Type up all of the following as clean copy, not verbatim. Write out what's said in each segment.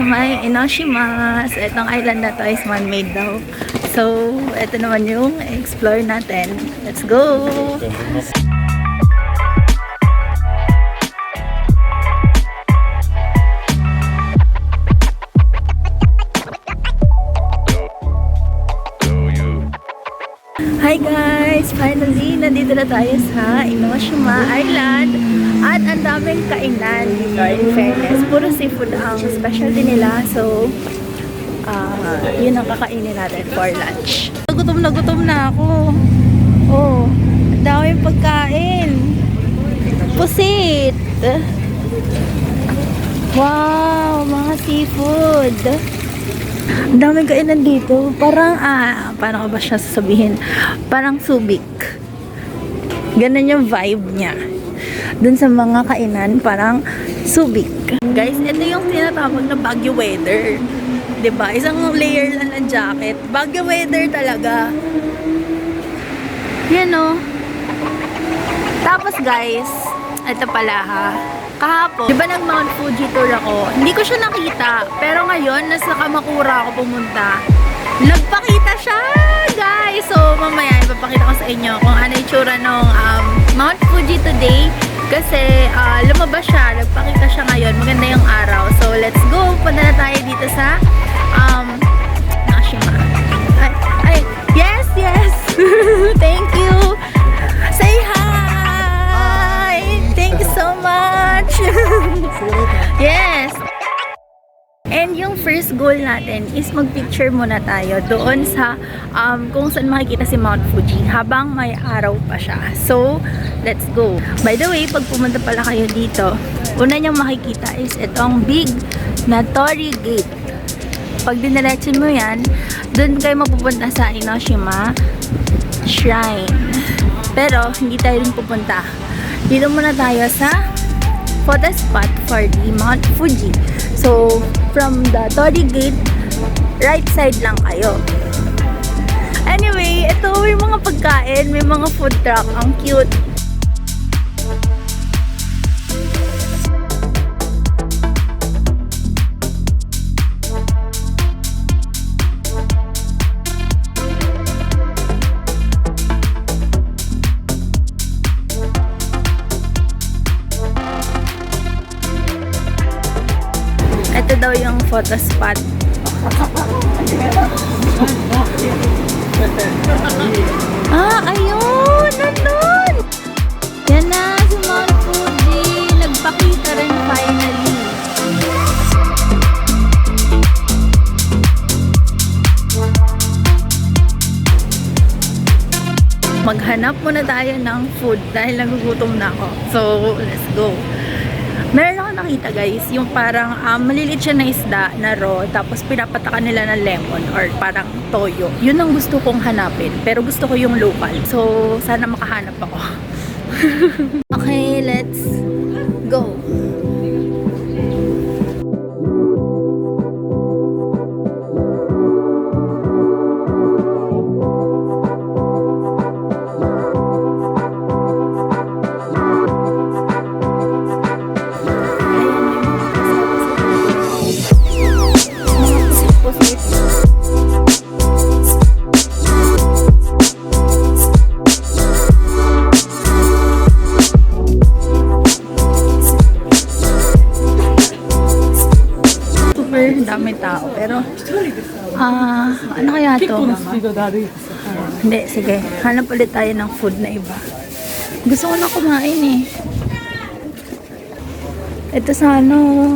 sa may Enoshima. So, itong island na to is man-made daw. So, ito naman yung explore natin. Let's go! Hi guys! Finally, nandito na tayo sa Enoshima Island. At ang daming kainan dito, in fairness. Puro seafood ang specialty nila. So, yun ang kakainin natin for lunch. Gutom na ako. Oh, ang daming pagkain. Pusit! Wow! Mga seafood! Ang daming kainan dito. Parang, paano ko ba siya sasabihin? Parang Subic. Ganun yung vibe niya. Dun sa mga kainan, parang Subic. Guys, ito yung tinatawag na Baguio weather. 'Di ba? Isang layer lang ng jacket. Baguio weather talaga. Yan o. Tapos guys, ito pala ha. Kahapon, di ba nag Mount Fuji tour ako? Hindi ko siya nakita. Pero ngayon, nasa Kamakura ako pumunta. Nagpakita siya, guys! So, mamaya, ipapakita ko sa inyo kung ano yung tsura ng Mount Fuji today. Kasi, lumabas siya. Nagpakita siya ngayon. Maganda yung araw. So, let's go. Punta na tayo dito sa Enoshima. Yes! Thank you! Say hi! Thank you so much! Yes! And yung first goal natin is mag-picture muna tayo doon sa kung saan makikita si Mount Fuji habang may araw pa siya. So, let's go. By the way, pag pumunta pala kayo dito, una niyang makikita is itong big na Torii Gate. Pag diniretsin mo yan, doon kayo mapupunta sa Enoshima Shrine. Pero, hindi tayo rin pupunta. Dito muna tayo sa photo spot for the Mount Fuji. So, from the Torii Gate, right side lang kayo. Anyway, ito may mga pagkain, may mga food truck. Ang cute. Ito daw yung photo spot. Ayun! Nandun! Yan na si Mount Fuji. Nagpakita rin finally. Maghanap muna tayo ng food dahil nagugutom na ako. So, let's go. Meron ako nakita guys, yung parang maliliit siya na isda na raw, tapos pinapatakan nila ng lemon or parang toyo. Yun ang gusto kong hanapin, pero gusto ko yung local. So, sana makahanap ako. Okay, let's go. Daming tao, pero ano kaya to? Hindi, sige, hanap ulit tayo ng food na iba. Gusto ko na kumain eh. Ito sa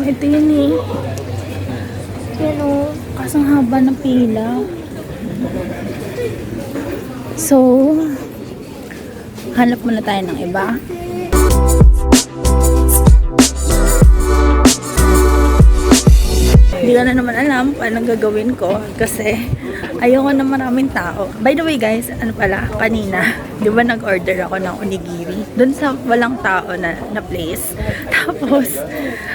ito yun eh. Yan o, kasang haba ng pila. So, hanap muna tayo ng iba. Hindi ko na naman alam paano gagawin ko kasi ayoko na maraming tao. By the way guys, ano pala, kanina, di ba nag-order ako ng onigiri doon sa walang tao na place. Tapos,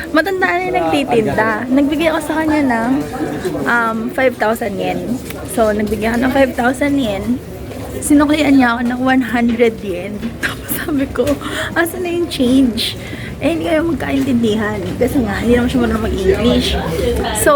matanda na yung nagtitinda. Nagbigay ako sa kanya ng 5,000 yen. So, nagbigay ako ng 5,000 yen. Sinuklian niya ako ng 100 yen. Tapos sabi ko, asa na yung change? Eh, hindi kayo magkaintindihan. Kasi nga, hindi naman siya marunong mag-English. So,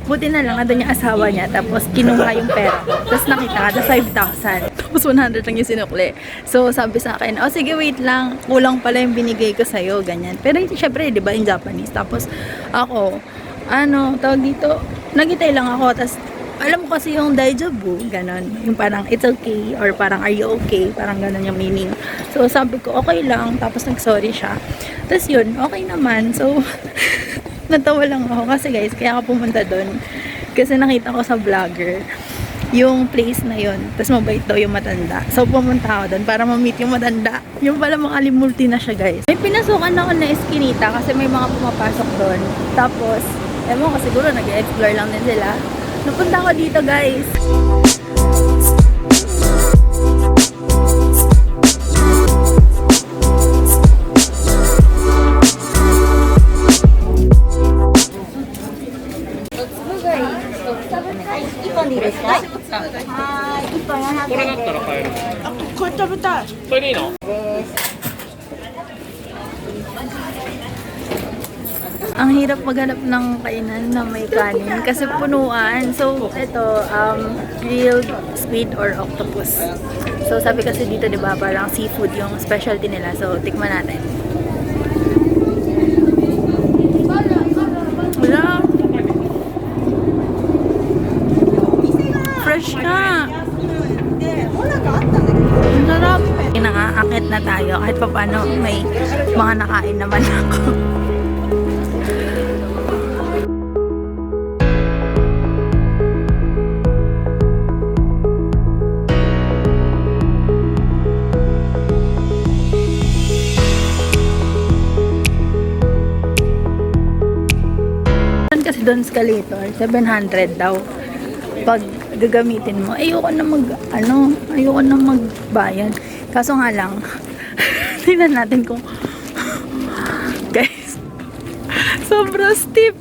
buti na lang, nandun yung asawa niya. Tapos, kinuha yung pera ko. Tapos, nakita ka, 5,000. Tapos, 100 lang yung sinukli. So, sabi sa akin, oh, sige, wait lang. Kulang pala yung binigay ko sa'yo. Ganyan. Pero, syempre, di ba, in Japanese. Tapos, ako, tawag dito, nagitay lang ako. Tapos, alam ko kasi yung daijoubu, ganon. Yung parang, it's okay, or parang, are you okay? Parang ganon yung meaning. So, sabi ko, okay lang. Tapos, nag-sorry siya. Tapos, yun, okay naman. So, natawa lang ako. Kasi, guys, kaya ako pumunta doon. Kasi, nakita ko sa vlogger yung place na yun. Tapos, mabait daw yung matanda. So, pumunta ako doon para ma-meet yung matanda. Yung pala, makalimulti na siya, guys. May pinasukan ako na eskinita kasi may mga pumapasok doon. Tapos, ewan ko, siguro, nag-explore lang din sila. Napunta ko dito, guys. Ang hirap maghanap ng kainan na may kanin kasi punuan. So, ito, grilled squid or octopus. So, sabi kasi dito, di ba, parang seafood yung specialty nila. So, tikman natin. Wala. Fresh ka. Ang sarap. Nakakakit na tayo kahit pa paano may mga nakain naman ako. Kasi doon escalator, 700 daw pag gagamitin mo. Ayoko na magbayad. Kaso nga lang, tingnan natin kung guys, sobrang steep.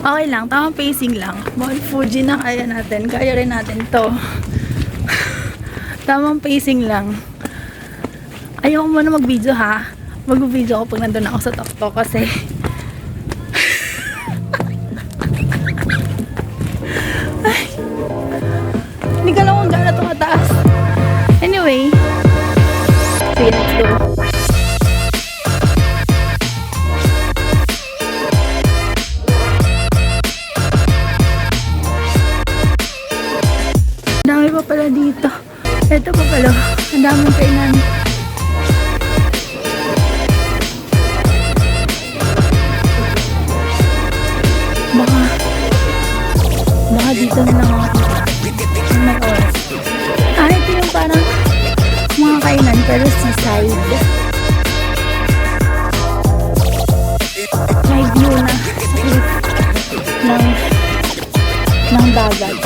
Okay lang, tamang pacing lang. Mount Fuji na kaya natin. Kaya rin natin to. Tamang pacing lang. Ayoko muna mag-video ha. Mag-video ako pag nandun ako sa tok-tok kasi ay, hindi ka lang kung gano'n ito kataas. Anyway, sige, let's go. Ang dami pa pala dito. Ito pa pala. Ang daming kainan. Baka dito na lang ako may oras. Ito yung parang mga kainan pero seaside. May view na ng dagat.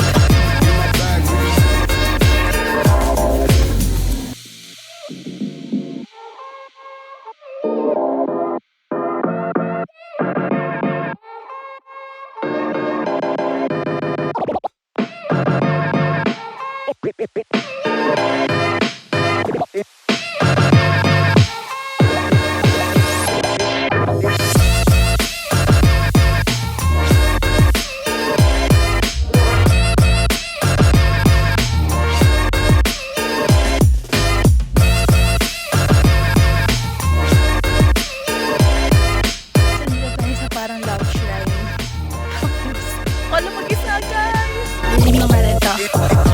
Wala mag-isa, guys! Hindi naman ito.